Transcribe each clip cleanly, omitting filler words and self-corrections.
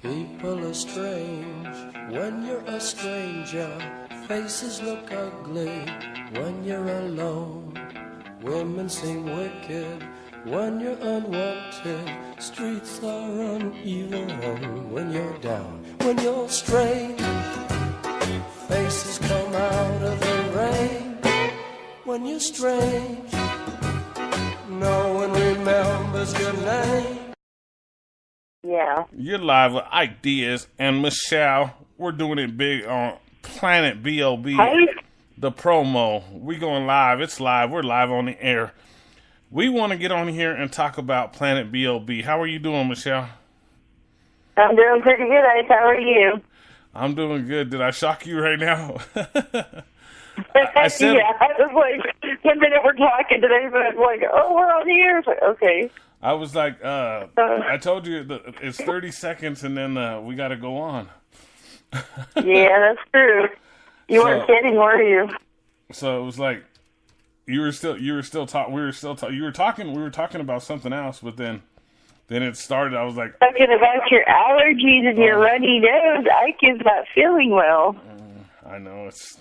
People are strange when you're a stranger. Faces look ugly when you're alone. Women seem wicked when you're unwanted. Streets are uneven when you're down. When you're strange, faces come out of the rain. When you're strange, no one remembers your name. Yeah. You're live with IKE DIAZ and Michelle. We're doing it big on Planet B.O.B. The promo. We going live. It's live. We're live on the air. We want to get on here and talk about Planet B.O.B. How are you doing, Michelle? I'm doing pretty good, Ike. How are you? I'm doing good. Did I shock you right now? I said, yeah, I was like, 1 minute we're talking today, but I'm like, oh, we're on the air. It's like, okay. I was like, I told you it's 30 seconds and then we got to go on. Yeah, that's true. You weren't kidding, were you? So it was like, we were talking about something else, but then it started. I was like, talking about your allergies and your runny nose. Ike is not feeling well. I know, it's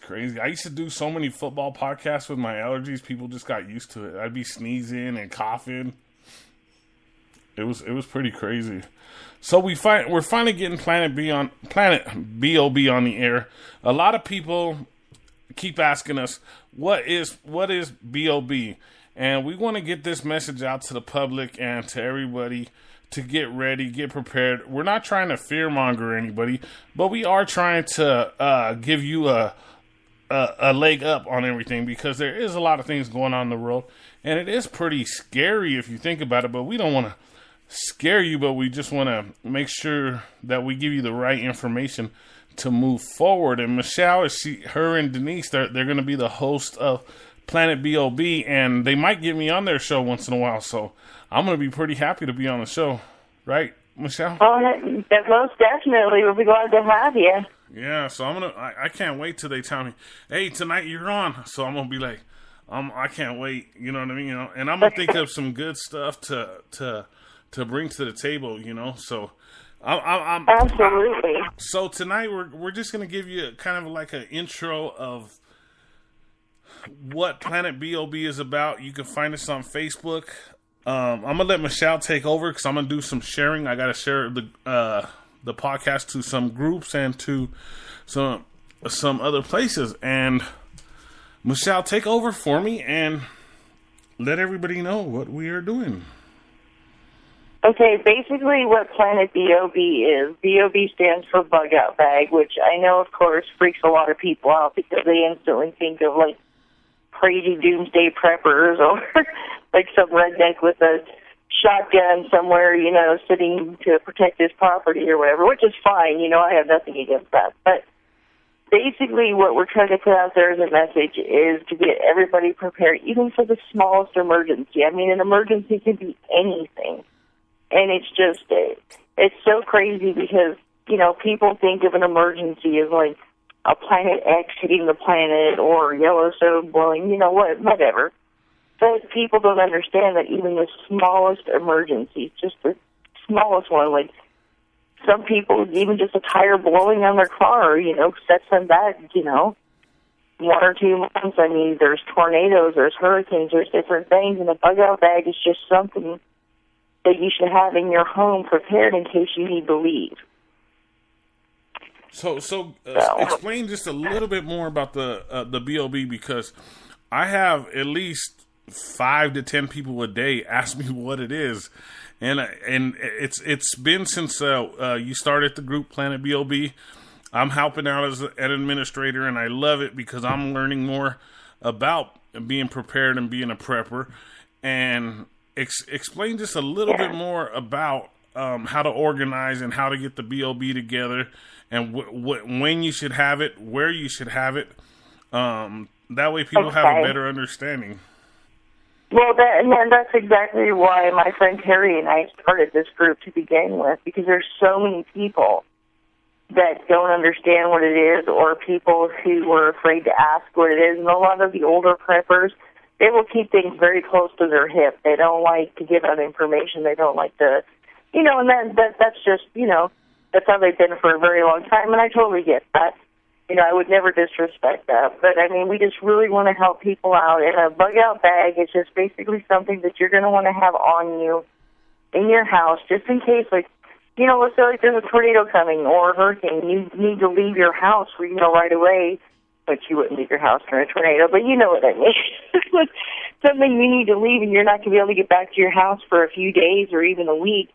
crazy. I used to do so many football podcasts with my allergies. People just got used to it. I'd be sneezing and coughing. It was pretty crazy. So we're finally getting Planet B.O.B. on the air. A lot of people keep asking us, what is B.O.B.? And we want to get this message out to the public and to everybody to get ready, get prepared. We're not trying to fearmonger anybody, but we are trying to give you a leg up on everything, because there is a lot of things going on in the world, and it is pretty scary if you think about it. But we don't want to scare you, but we just want to make sure that we give you the right information to move forward. And Michelle, her and Denise, they're going to be the host of Planet B.O.B, and they might get me on their show once in a while. So I'm going to be pretty happy to be on the show, right, Michelle? Oh, that most definitely. We'll be glad to have you. Yeah, so I can't wait till they tell me, hey, tonight you're on. So I'm gonna be like, I can't wait. You know what I mean? And I'm gonna think of some good stuff to bring to the table. So I'm absolutely. So tonight we're just gonna give you kind of like an intro of what Planet B.O.B. is about. You can find us on Facebook. I'm gonna let Michelle take over because I'm gonna do some sharing. I gotta share the podcast to some groups and to some other places. And Michelle, take over for me and let everybody know what we are doing. Okay, basically what Planet B.O.B. is, B.O.B. stands for Bug Out Bag, which I know, of course, freaks a lot of people out because they instantly think of, like, crazy doomsday preppers or, like, some redneck with a shotgun somewhere, sitting to protect his property or whatever, which is fine. I have nothing against that. But basically what we're trying to put out there as a message is to get everybody prepared, even for the smallest emergency. I mean, an emergency can be anything. And it's so crazy because, people think of an emergency as like a Planet X hitting the planet or Yellowstone blowing, whatever. But people don't understand that even the smallest emergency, just the smallest one, like some people, even just a tire blowing on their car, sets them back, 1 or 2 months. I mean, there's tornadoes, there's hurricanes, there's different things, and a bug-out bag is just something that you should have in your home prepared in case you need to leave. So explain just a little bit more about the B.O.B, because I have at least 5 to 10 people a day ask me what it is, and it's been since you started the group Planet B.O.B. I'm helping out as an administrator, and I love it because I'm learning more about being prepared and being a prepper. And explain just a little bit more about how to organize and how to get the B.O.B. together, and when you should have it, where you should have it. That way people have a better understanding. Well, that's exactly why my friend Terry and I started this group to begin with, because there's so many people that don't understand what it is, or people who were afraid to ask what it is. And a lot of the older preppers, they will keep things very close to their hip. They don't like to give out information. They don't like to And that's just, that's how they've been for a very long time, and I totally get that. I would never disrespect that. But, I mean, we just really want to help people out. And a bug-out bag is just basically something that you're going to want to have on you in your house just in case, like, let's say like there's a tornado coming or a hurricane. You need to leave your house, right away. But you wouldn't leave your house during a tornado, but you know what I mean. Something you need to leave and you're not going to be able to get back to your house for a few days or even a week.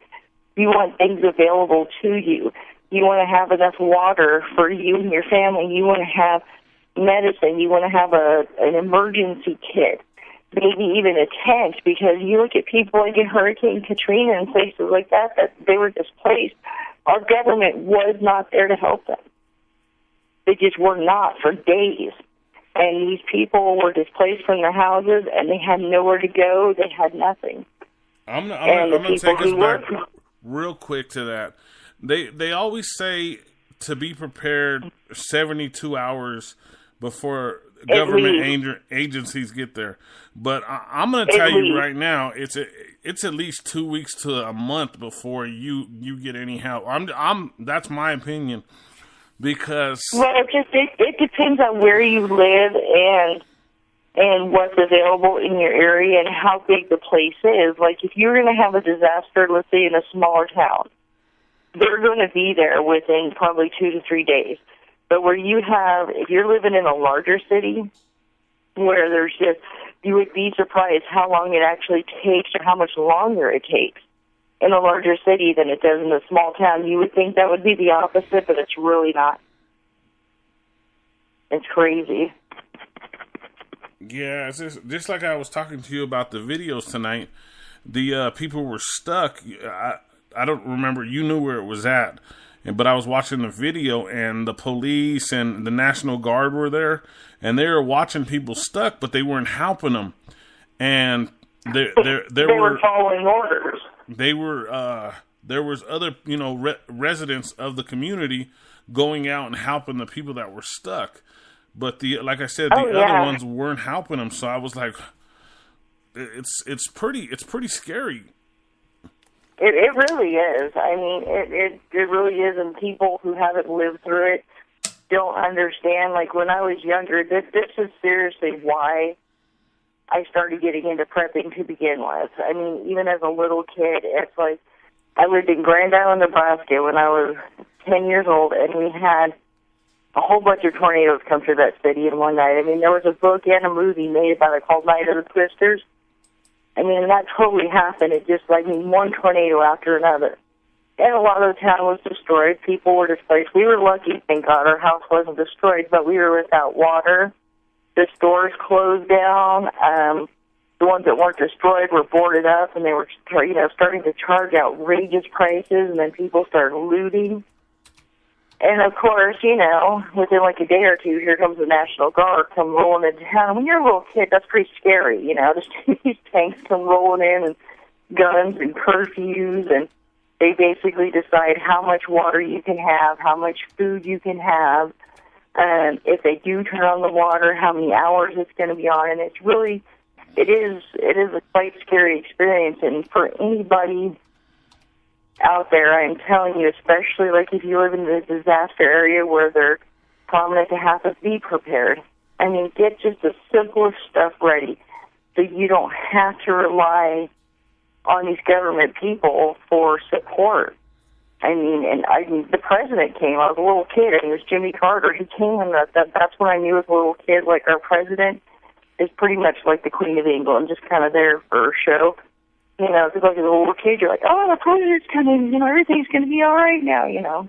You want things available to you. You want to have enough water for you and your family. You want to have medicine. You want to have an emergency kit, maybe even a tent, because you look at people like in Hurricane Katrina and places like that they were displaced. Our government was not there to help them. They just were not for days. And these people were displaced from their houses, and they had nowhere to go. They had nothing. I'm going to take us back real quick to that. They always say to be prepared 72 hours before government agencies get there. But I'm going to tell you right now, it's at least 2 weeks to a month before you get any help. That's my opinion, because it depends on where you live and what's available in your area and how big the place is. Like if you're going to have a disaster, let's say in a smaller town, they're going to be there within probably 2 to 3 days. But if you're living in a larger city, where there's just, you would be surprised how long it actually takes or how much longer it takes in a larger city than it does in a small town. You would think that would be the opposite, but it's really not. It's crazy. Yeah, it's just like I was talking to you about the videos tonight. The people were stuck. I don't remember. You knew where it was at. But I was watching the video, and the police and the National Guard were there, and they were watching people stuck, but they weren't helping them. And they were following orders. They were there was other residents of the community going out and helping the people that were stuck. But like I said, the other ones weren't helping them. So I was like, it's pretty scary. It really is. I mean, it really is, and people who haven't lived through it don't understand. Like, when I was younger, this is seriously why I started getting into prepping to begin with. I mean, even as a little kid, it's like, I lived in Grand Island, Nebraska when I was 10 years old, and we had a whole bunch of tornadoes come through that city in one night. I mean, there was a book and a movie made about it called Night of the Twisters. I mean, that totally happened. It just, one tornado after another. And a lot of the town was destroyed. People were displaced. We were lucky, thank God, our house wasn't destroyed, but we were without water. The stores closed down. The ones that weren't destroyed were boarded up, and they were, starting to charge outrageous prices, and then people started looting. And, of course, within a day or two, here comes the National Guard come rolling into town. When you're a little kid, that's pretty scary, Just these tanks come rolling in and guns and curfews, and they basically decide how much water you can have, how much food you can have, and if they do turn on the water, how many hours it's going to be on. And it's really, it is a quite scary experience. And for anybody out there, I'm telling you, especially if you live in the disaster area where they're prominent to have to be prepared. I mean, get just the simplest stuff ready so you don't have to rely on these government people for support. I mean, the president came. I was a little kid, and it was Jimmy Carter. He came, and that's when I knew as a little kid, our president is pretty much like the Queen of England, just kind of there for a show. Because as a little kid, you're like, oh, the president's coming, everything's going to be all right now,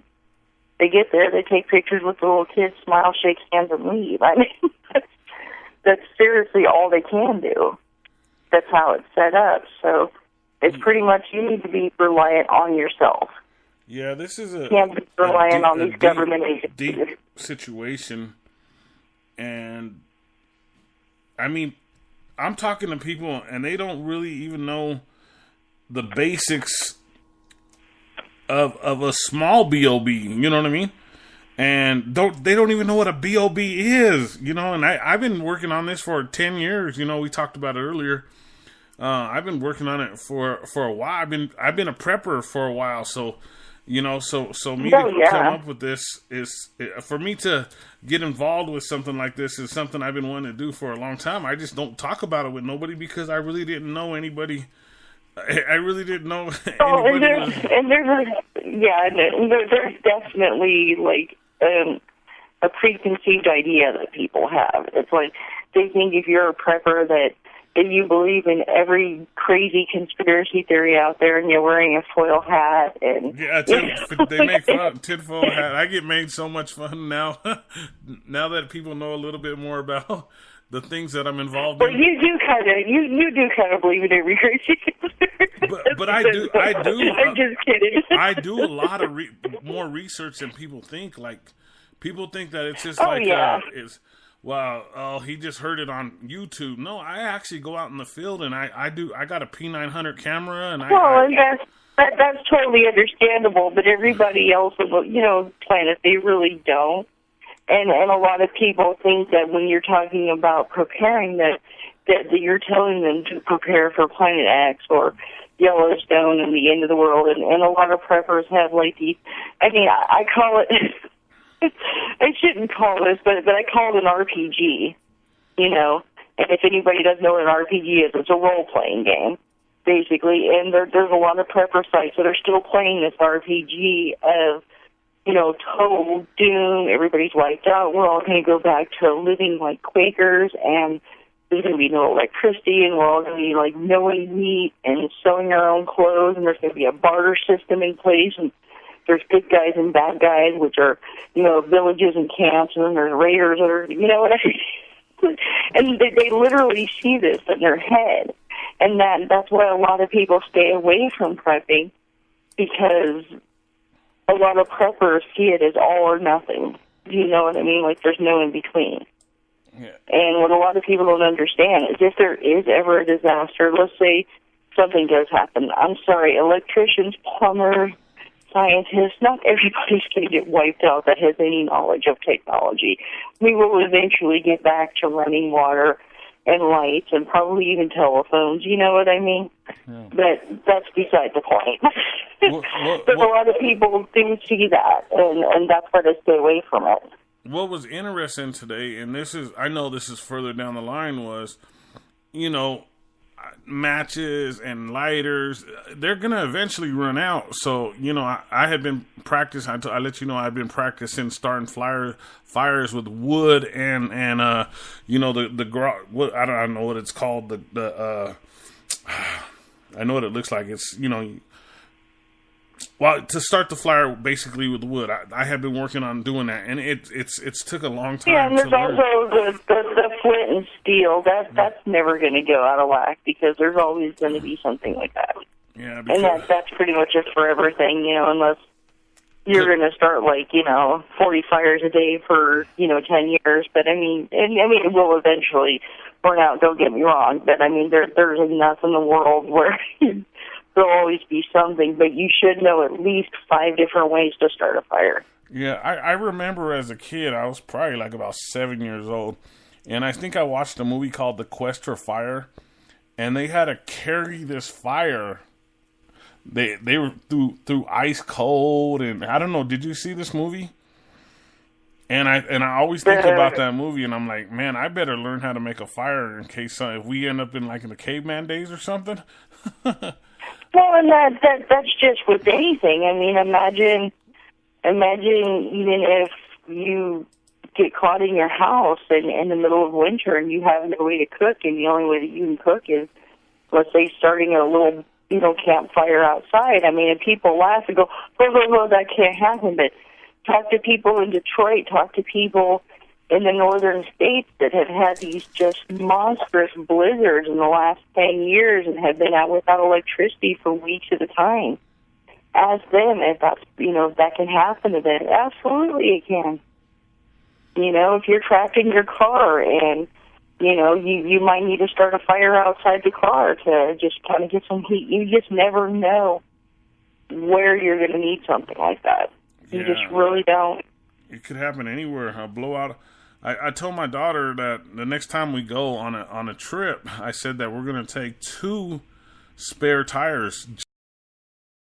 They get there, they take pictures with the little kids, smile, shake hands, and leave. I mean, that's seriously all they can do. That's how it's set up. So it's pretty much you need to be reliant on yourself. Yeah, this is you can't be reliant on these government agencies. Deep situation. And, I mean, I'm talking to people, and they don't really even know the basics of a small B.O.B., you know what I mean? And they don't even know what a B.O.B. is, and I've been working on this for 10 years, we talked about it earlier. I've been working on it for a while. I've been a prepper for a while, so so me to come up with this is for me to get involved with something like this is something I've been wanting to do for a long time. I just don't talk about it with nobody because I really didn't know anybody. I really didn't know anybody. There's definitely like a preconceived idea that people have. It's like they think if you're a prepper that you believe in every crazy conspiracy theory out there, and you're wearing a foil hat. And they make fun of tinfoil hat. I get made so much fun now. Now that people know a little bit more about the things that I'm involved in. You do kind of believe in every crazy conspiracy. But I do. I'm just kidding. I do a lot of more research than people think. Like people think that it's just it's. Well, oh, he just heard it on YouTube. No, I actually go out in the field and I got a P900 camera and that's totally understandable. But everybody else, planet, they really don't. And a lot of people think that when you're talking about preparing that you're telling them to prepare for Planet X or Yellowstone and the end of the world. And a lot of preppers have like these. I mean, I call it. I shouldn't call this, but I call it an RPG, And if anybody doesn't know what an RPG is, it's a role-playing game, basically. And there's a lot of prepper sites that are still playing this RPG of, total doom. Everybody's wiped out. We're all going to go back to living like Quakers, and there's going to be no electricity, and we're all going to be like milling meat and sewing our own clothes, and there's going to be a barter system in place, and there's good guys and bad guys, which are, villages and camps, and then there's raiders, or, what I mean? And they literally see this in their head. And that's why a lot of people stay away from prepping, because a lot of preppers see it as all or nothing. Do you know what I mean? Like there's no in between. Yeah. And what a lot of people don't understand is if there is ever a disaster, let's say something does happen. I'm sorry, electricians, plumbers, scientists, not everybody's going to get wiped out that has any knowledge of technology. We will eventually get back to running water and lights and probably even telephones, you know what I mean? Yeah. But that's beside the point. But a lot of people do see that, and that's why they stay away from it. What was interesting today, and I know this is further down the line, was, matches and lighters, they're going to eventually run out. So, I had been practicing, I let you know I've been practicing starting fires with wood and I don't know what it's called. I know what it looks like. It's, to start the fire basically with wood. I have been working on doing that, and it's took a long time. Yeah, and there's also the flint and steel. That's never going to go out of whack because there's always going to be something like that. Yeah, and that's pretty much a forever thing, unless you're going to start 40 fires a day for 10 years. But I mean, it will eventually burn out. Don't get me wrong, but I mean, there's enough in the world where. There'll always be something, but you should know at least 5 different ways to start a fire. Yeah, I remember as a kid, I was probably about 7 years old, and I think I watched a movie called The Quest for Fire, and they had to carry this fire. They were through ice cold, and I don't know. Did you see this movie? And I always think about that movie, and I'm like, man, I better learn how to make a fire in case if we end up in the caveman days or something. Well, and that's just with anything. I mean, imagine even if you get caught in your house in the middle of winter and you have no way to cook, and the only way that you can cook is, let's say, starting a little, campfire outside. I mean, and people laugh and go, oh, that can't happen. But talk to people in Detroit, talk to people in the northern states that have had these just monstrous blizzards in the last 10 years and have been out without electricity for weeks at a time. Ask them if that's, if that can happen to them. Absolutely it can. If you're trapped in your car and, you might need to start a fire outside the car to just kind of get some heat. You just never know where you're going to need something like that. You just really don't. It could happen anywhere. A blowout I told my daughter that the next time we go on a trip, I said that we're going to take 2 spare tires